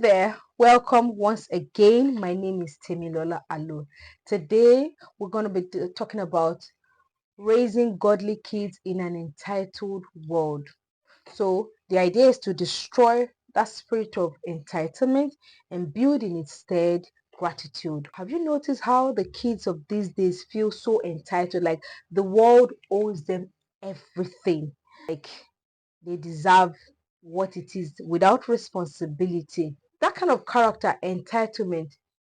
there, welcome once again. My name is Temilola Alo. Today we're going to be talking about raising godly kids in an entitled world. So the idea is to destroy that spirit of entitlement and build in its stead gratitude. Have you noticed how the kids of these days feel so entitled, like the world owes them everything, like they deserve what it is without responsibility? That kind of character entitlement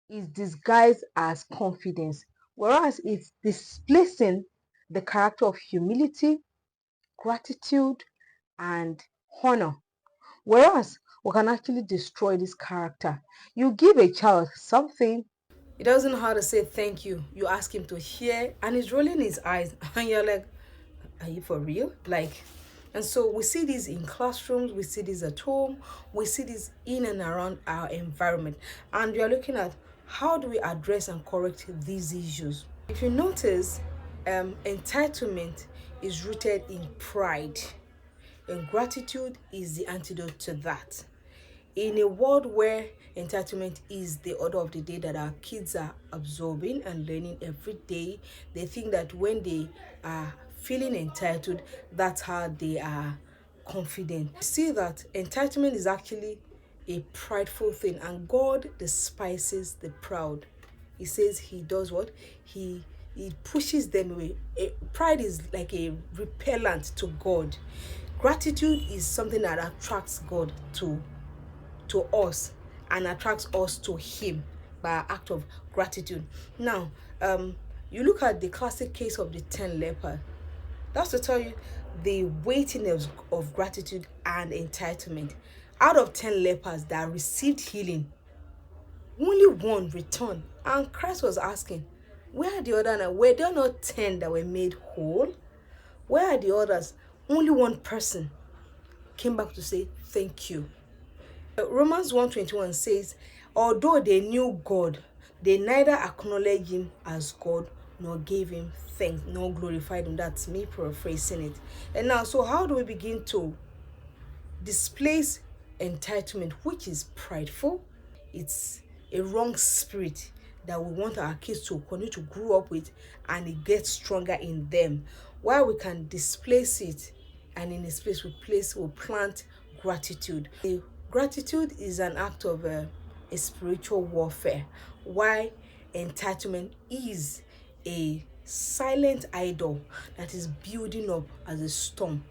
is disguised as confidence, whereas it's displacing the character of humility, gratitude, and honor. Whereas we can actually destroy this character. You give a child something, he doesn't know how to say thank you. You ask him to hear, and he's rolling his eyes, and you're like, are you for real? Like, and so we see this in classrooms, we see this at home, we see this in and around our environment, and we are looking at how do we address and correct these issues. If you notice, entitlement is rooted in pride, and gratitude is the antidote to that. In a world where entitlement is the order of the day that our kids are absorbing and learning every day, they think that when they are feeling entitled, that's how they are confident. See that entitlement is actually a prideful thing, and God despises the proud. He says he does what? He pushes them away. Pride is like a repellent to God. Gratitude is something that attracts God to us and attracts us to him by an act of gratitude. Now, you look at the classic case of the 10 lepers. That's to tell you the weightiness of gratitude and entitlement. Out of 10 lepers that received healing, only one returned. And Christ was asking, where are the other 9? Were there not 10 that were made whole? Where are the others? Only one person came back to say thank you. Romans 1:21 says, although they knew God, they neither acknowledged him as God nor gave him thanks nor glorified him. That's me paraphrasing it. And now, so how do we begin to displace entitlement, which is prideful? It's a wrong spirit that we want our kids to continue to grow up with, and it gets stronger in them. While we can displace it, and in its place we plant gratitude. Gratitude is an act of a spiritual warfare, why entitlement is a silent idol that is building up as a storm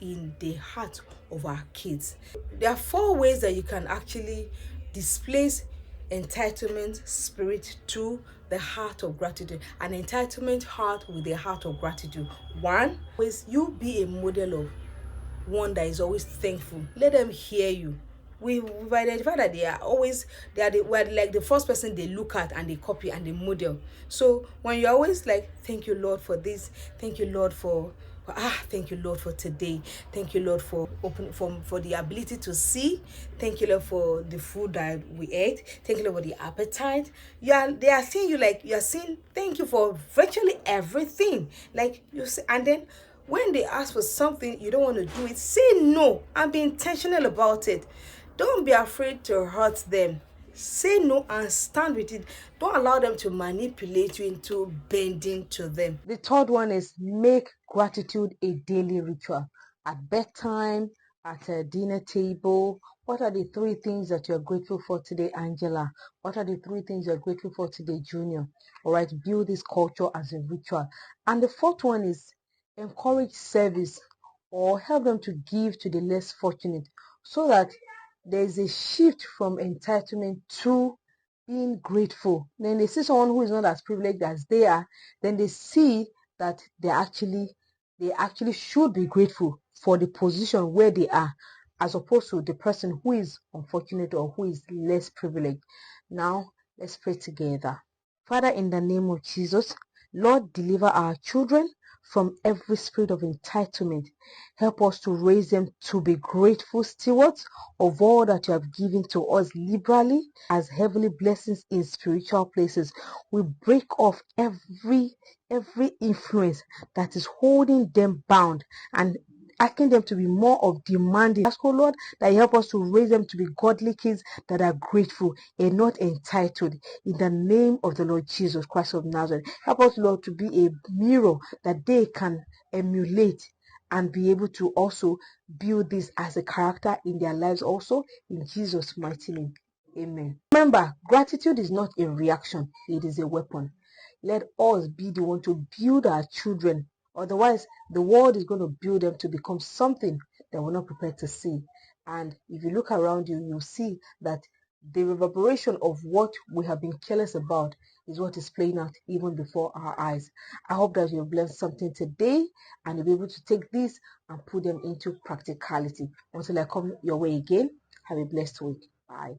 in the heart of our kids. There are 4 ways that you can actually displace entitlement spirit to the heart of gratitude. An entitlement heart with a heart of gratitude. 1 is you be a model of one that is always thankful. Let them hear you. We've identified that we're like the first person they look at and they copy and they model. So when you're always like, thank you Lord for this, thank you Lord for thank you Lord for today, thank you Lord for for the ability to see, thank you Lord for the food that we ate, thank you Lord for the appetite. They are seeing you, like you're saying thank you for virtually everything, like you say. And then when they ask for something you don't want to do it, say no and be intentional about it. Don't be afraid to hurt them. Say no and stand with it. Don't allow them to manipulate you into bending to them. The 3rd one is make gratitude a daily ritual. At bedtime, at a dinner table. What are the 3 things that you're grateful for today, Angela? What are the 3 things you're grateful for today, Junior? All right, build this culture as a ritual. And the 4th one is encourage service or help them to give to the less fortunate, so that there's a shift from entitlement to being grateful. Then they see someone who is not as privileged as they are, then they see that they actually should be grateful for the position where they are, as opposed to the person who is unfortunate or who is less privileged. Now let's pray together. Father, in the name of Jesus, Lord, deliver our children from every spirit of entitlement. Help us to raise them to be grateful stewards of all that you have given to us liberally as heavenly blessings in spiritual places. We break off every influence that is holding them bound and asking them to be more of demanding. Ask, oh Lord, that you help us to raise them to be godly kids that are grateful and not entitled. In the name of the Lord Jesus Christ of Nazareth, help us, Lord, to be a mirror that they can emulate and be able to also build this as a character in their lives also, in Jesus' mighty name. Amen. Remember, gratitude is not a reaction, it is a weapon. Let us be the one to build our children. Otherwise, the world is going to build them to become something that we're not prepared to see. And if you look around you, you'll see that the reverberation of what we have been careless about is what is playing out even before our eyes. I hope that you've learned something today and you'll be able to take this and put them into practicality. Until I come your way again, have a blessed week. Bye.